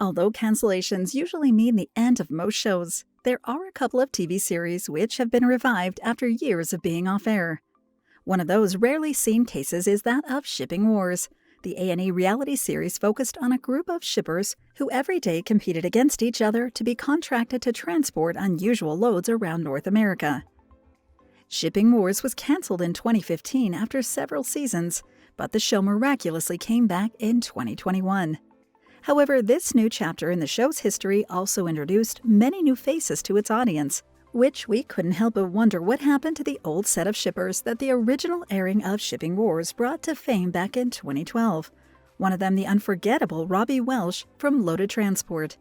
Although cancellations usually mean the end of most shows, there are a couple of TV series which have been revived after years of being off air. One of those rarely seen cases is that of Shipping Wars, the A&E reality series focused on a group of shippers who every day competed against each other to be contracted to transport unusual loads around North America. Shipping Wars was canceled in 2015 after several seasons, but the show miraculously came back in 2021. However, this new chapter in the show's history also introduced many new faces to its audience, which we couldn't help but wonder what happened to the old set of shippers that the original airing of Shipping Wars brought to fame back in 2012. One of them the unforgettable Robbie Welsh from Loaded Transport.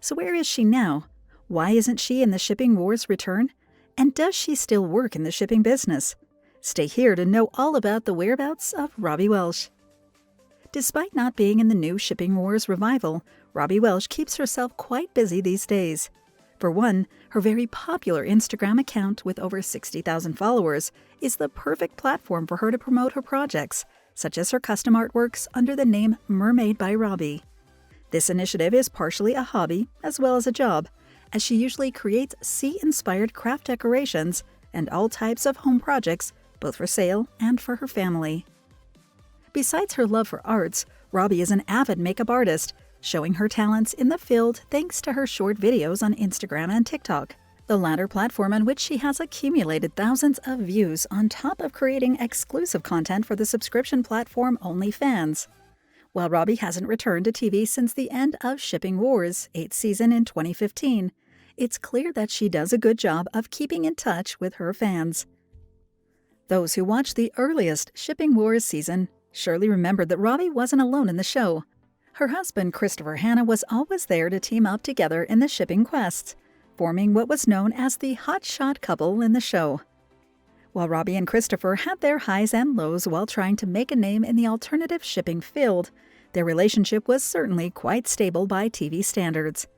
So where is she now? Why isn't she in the Shipping Wars return? And does she still work in the shipping business? Stay here to know all about the whereabouts of Robbie Welsh. Despite not being in the new Shipping Wars revival, Robbie Welsh keeps herself quite busy these days. For one, her very popular Instagram account with over 60,000 followers is the perfect platform for her to promote her projects, such as her custom artworks under the name Mermaid by Robbie. This initiative is partially a hobby as well as a job, as she usually creates sea-inspired craft decorations and all types of home projects, both for sale and for her family. Besides her love for arts, Robbie is an avid makeup artist, showing her talents in the field thanks to her short videos on Instagram and TikTok, the latter platform on which she has accumulated thousands of views on top of creating exclusive content for the subscription platform OnlyFans. While Robbie hasn't returned to TV since the end of Shipping Wars' 8th season in 2015, it's clear that she does a good job of keeping in touch with her fans. Those who watched the earliest Shipping Wars season surely remembered that Robbie wasn't alone in the show. Her husband, Christopher Hanna, was always there to team up together in the shipping quests, forming what was known as the Hotshot couple in the show. While Robbie and Christopher had their highs and lows while trying to make a name in the alternative shipping field, their relationship was certainly quite stable by TV standards.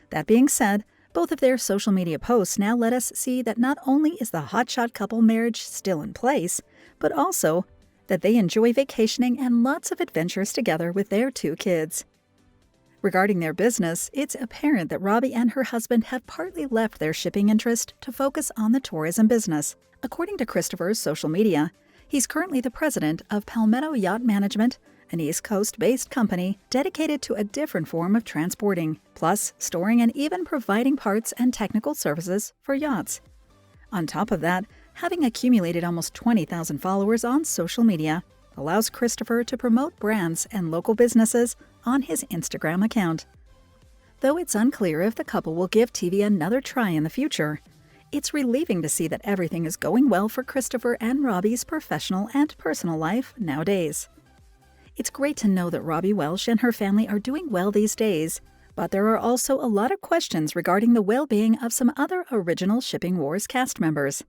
That being said, both of their social media posts now let us see that not only is the Hotshot couple marriage still in place, but also that they enjoy vacationing and lots of adventures together with their 2 kids. Regarding their business, it's apparent that Robbie and her husband have partly left their shipping interest to focus on the tourism business. According to Christopher's social media, he's currently the president of Palmetto Yacht Management, an East Coast-based company dedicated to a different form of transporting, plus storing and even providing parts and technical services for yachts. On top of that, having accumulated almost 20,000 followers on social media allows Christopher to promote brands and local businesses on his Instagram account. Though it's unclear if the couple will give TV another try in the future, it's relieving to see that everything is going well for Christopher and Robbie's professional and personal life nowadays. It's great to know that Robbie Welsh and her family are doing well these days, but there are also a lot of questions regarding the well-being of some other original Shipping Wars cast members.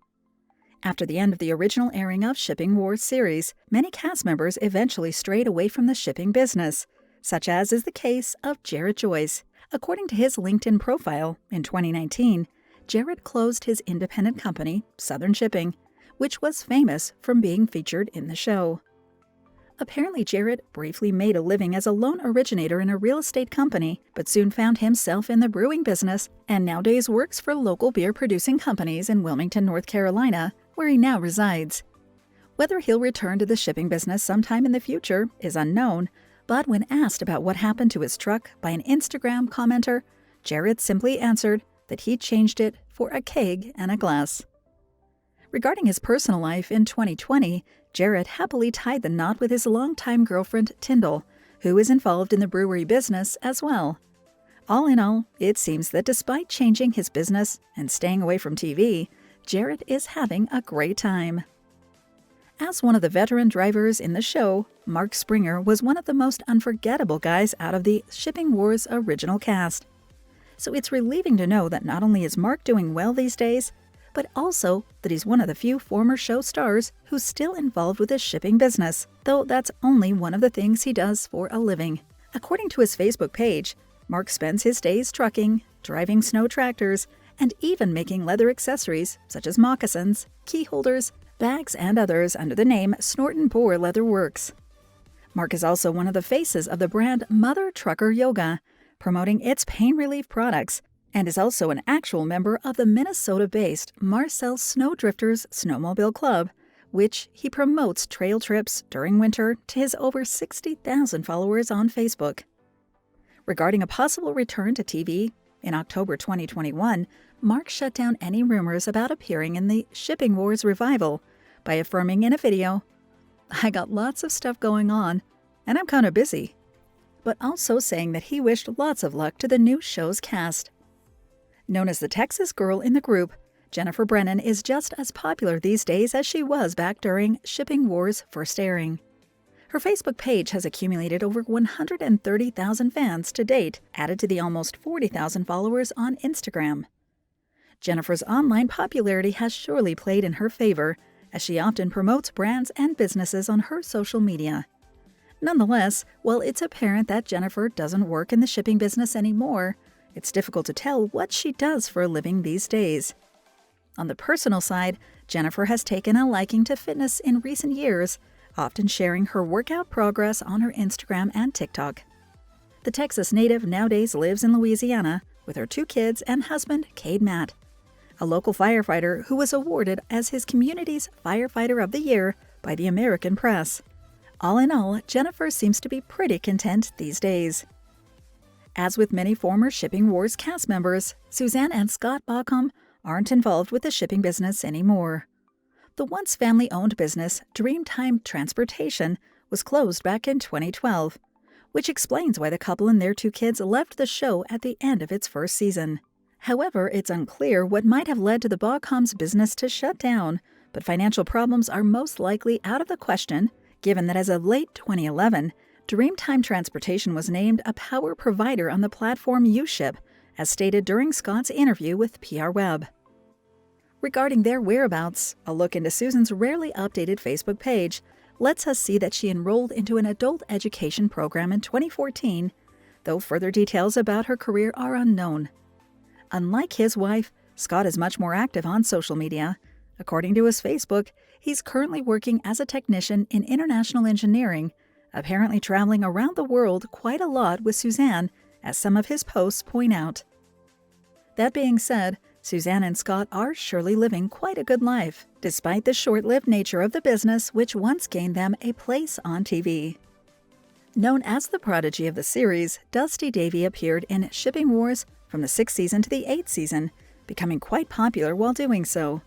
After the end of the original airing of Shipping Wars series, many cast members eventually strayed away from the shipping business, such as is the case of Jared Joyce. According to his LinkedIn profile, in 2019, Jared closed his independent company, Southern Shipping, which was famous from being featured in the show. Apparently, Jared briefly made a living as a loan originator in a real estate company, but soon found himself in the brewing business and nowadays works for local beer-producing companies in Wilmington, North Carolina, where he now resides. Whether he'll return to the shipping business sometime in the future is unknown, but when asked about what happened to his truck by an Instagram commenter, Jared simply answered that he changed it for a keg and a glass. Regarding his personal life in 2020, Jared happily tied the knot with his longtime girlfriend, Tyndall, who is involved in the brewery business as well. All in all, it seems that despite changing his business and staying away from TV, Jared is having a great time. As one of the veteran drivers in the show, Mark Springer was one of the most unforgettable guys out of the Shipping Wars original cast. So it's relieving to know that not only is Mark doing well these days, but also that he's one of the few former show stars who's still involved with the shipping business, though that's only one of the things he does for a living. According to his Facebook page, Mark spends his days trucking, driving snow tractors, and even making leather accessories such as moccasins, key holders, bags, and others under the name Snort & Bore Leather Works. Mark is also one of the faces of the brand Mother Trucker Yoga, promoting its pain relief products, and is also an actual member of the Minnesota-based Marcel Snowdrifters Snowmobile Club, which he promotes trail trips during winter to his over 60,000 followers on Facebook. Regarding a possible return to TV, in October 2021, Mark shut down any rumors about appearing in the Shipping Wars revival by affirming in a video, "I got lots of stuff going on, and I'm kind of busy," but also saying that he wished lots of luck to the new show's cast. Known as the Texas girl in the group, Jennifer Brennan is just as popular these days as she was back during Shipping Wars' first airing. Her Facebook page has accumulated over 130,000 fans to date, added to the almost 40,000 followers on Instagram. Jennifer's online popularity has surely played in her favor, as she often promotes brands and businesses on her social media. Nonetheless, while it's apparent that Jennifer doesn't work in the shipping business anymore, it's difficult to tell what she does for a living these days. On the personal side, Jennifer has taken a liking to fitness in recent years, often sharing her workout progress on her Instagram and TikTok. The Texas native nowadays lives in Louisiana with her 2 kids and husband, Cade Matt, a local firefighter who was awarded as his community's Firefighter of the Year by the American Press. All in all, Jennifer seems to be pretty content these days. As with many former Shipping Wars cast members, Suzanne and Scott Baucom aren't involved with the shipping business anymore. The once family-owned business, Dreamtime Transportation, was closed back in 2012, which explains why the couple and their 2 kids left the show at the end of its first season. However, it's unclear what might have led to the Baucoms' business to shut down, but financial problems are most likely out of the question, given that as of late 2011, Dreamtime Transportation was named a power provider on the platform UShip, as stated during Scott's interview with PR Web. Regarding their whereabouts, a look into Susan's rarely updated Facebook page lets us see that she enrolled into an adult education program in 2014, though further details about her career are unknown. Unlike his wife, Scott is much more active on social media. According to his Facebook, he's currently working as a technician in international engineering, apparently traveling around the world quite a lot with Suzanne, as some of his posts point out. That being said, Suzanne and Scott are surely living quite a good life, despite the short-lived nature of the business which once gained them a place on TV. Known as the prodigy of the series, Dusty Davey appeared in Shipping Wars from the 6th season to the 8th season, becoming quite popular while doing so.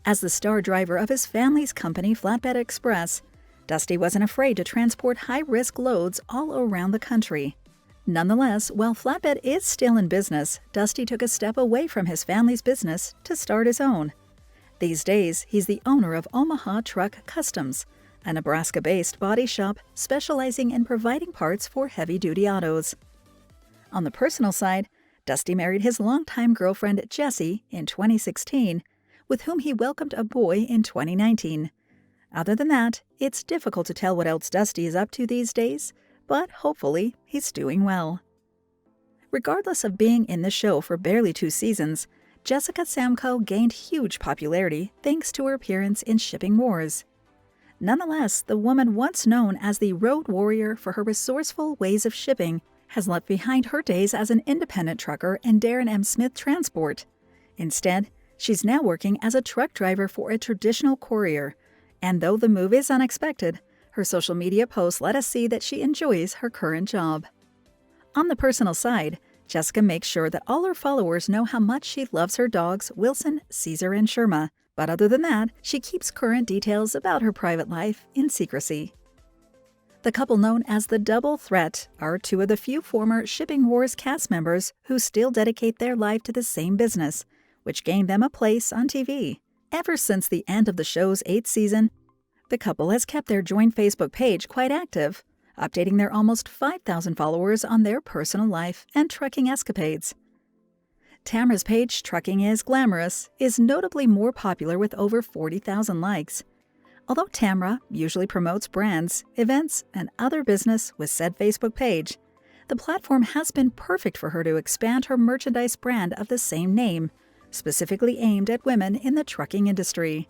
As the star driver of his family's company Flatbed Express, Dusty wasn't afraid to transport high-risk loads all around the country. Nonetheless, while Flatbed is still in business, Dusty took a step away from his family's business to start his own. These days, he's the owner of Omaha Truck Customs, a Nebraska-based body shop specializing in providing parts for heavy-duty autos. On the personal side, Dusty married his longtime girlfriend Jessie in 2016, with whom he welcomed a boy in 2019. Other than that, it's difficult to tell what else Dusty is up to these days, but hopefully he's doing well. Regardless of being in the show for barely 2 seasons, Jessica Samko gained huge popularity thanks to her appearance in Shipping Wars. Nonetheless, the woman once known as the road warrior for her resourceful ways of shipping has left behind her days as an independent trucker in Darren M. Smith Transport. Instead, she's now working as a truck driver for a traditional courier, and though the move is unexpected, her social media posts let us see that she enjoys her current job. On the personal side, Jessica makes sure that all her followers know how much she loves her dogs Wilson, Caesar, and Sherma, but other than that, she keeps current details about her private life in secrecy. The couple known as the Double Threat are 2 of the few former Shipping Wars cast members who still dedicate their life to the same business, which gained them a place on TV. Ever since the end of the show's 8th season, the couple has kept their joint Facebook page quite active, updating their almost 5,000 followers on their personal life and trucking escapades. Tamra's page, Trucking is Glamorous, is notably more popular with over 40,000 likes. Although Tamra usually promotes brands, events, and other business with said Facebook page, the platform has been perfect for her to expand her merchandise brand of the same name, specifically aimed at women in the trucking industry.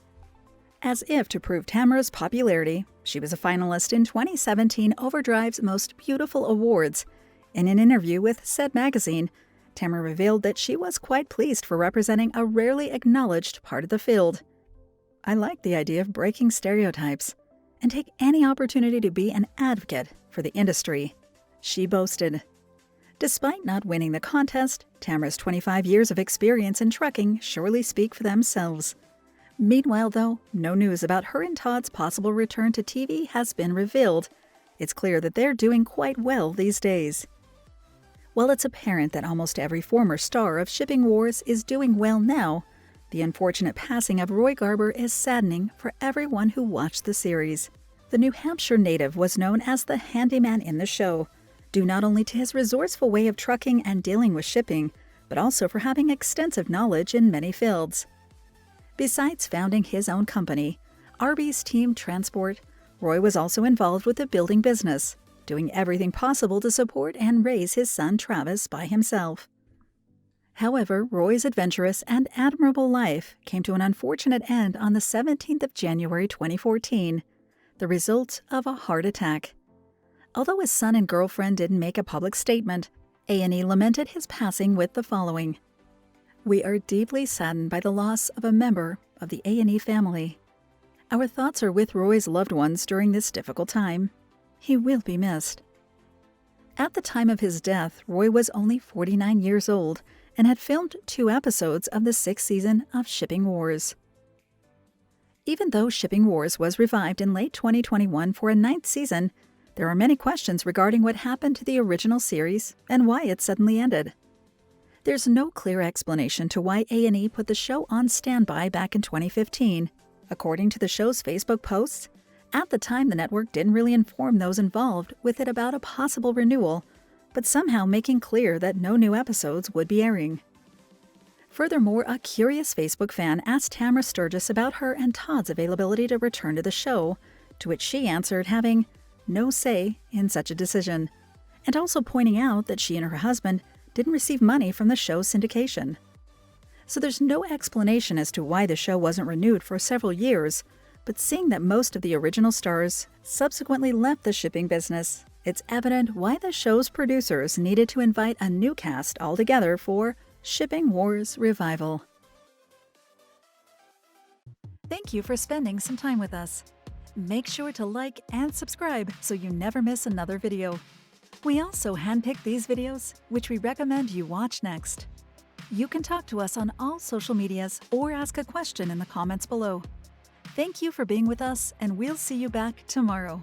As if to prove Tamra's popularity, she was a finalist in 2017 Overdrive's Most Beautiful Awards, In an interview with said magazine, Tamra revealed that she was quite pleased for representing a rarely acknowledged part of the field. "I like the idea of breaking stereotypes and take any opportunity to be an advocate for the industry," she boasted. Despite not winning the contest, Tamra's 25 years of experience in trucking surely speak for themselves. Meanwhile, though, no news about her and Todd's possible return to TV has been revealed. It's clear that they're doing quite well these days. While it's apparent that almost every former star of Shipping Wars is doing well now, the unfortunate passing of Roy Garber is saddening for everyone who watched the series. The New Hampshire native was known as the handyman in the show, due not only to his resourceful way of trucking and dealing with shipping, but also for having extensive knowledge in many fields. Besides founding his own company, Arby's Team Transport, Roy was also involved with the building business, doing everything possible to support and raise his son Travis by himself. However, Roy's adventurous and admirable life came to an unfortunate end on the 17th of January 2014, the result of a heart attack. Although his son and girlfriend didn't make a public statement, A&E lamented his passing with the following: "We are deeply saddened by the loss of a member of the A&E family. Our thoughts are with Roy's loved ones during this difficult time. He will be missed." At the time of his death, Roy was only 49 years old and had filmed 2 episodes of the 6th season of Shipping Wars. Even though Shipping Wars was revived in late 2021 for a 9th season, there are many questions regarding what happened to the original series and why it suddenly ended. There's no clear explanation to why A&E put the show on standby back in 2015. According to the show's Facebook posts, at the time the network didn't really inform those involved with it about a possible renewal, but somehow making clear that no new episodes would be airing. Furthermore, a curious Facebook fan asked Tamra Sturgis about her and Todd's availability to return to the show, to which she answered having no say in such a decision, and also pointing out that she and her husband didn't receive money from the show's syndication. So there's no explanation as to why the show wasn't renewed for several years, but seeing that most of the original stars subsequently left the shipping business, it's evident why the show's producers needed to invite a new cast altogether for Shipping Wars Revival. Thank you for spending some time with us. Make sure to like and subscribe so you never miss another video. We also handpick these videos, which we recommend you watch next. You can talk to us on all social medias or ask a question in the comments below. Thank you for being with us, and we'll see you back tomorrow.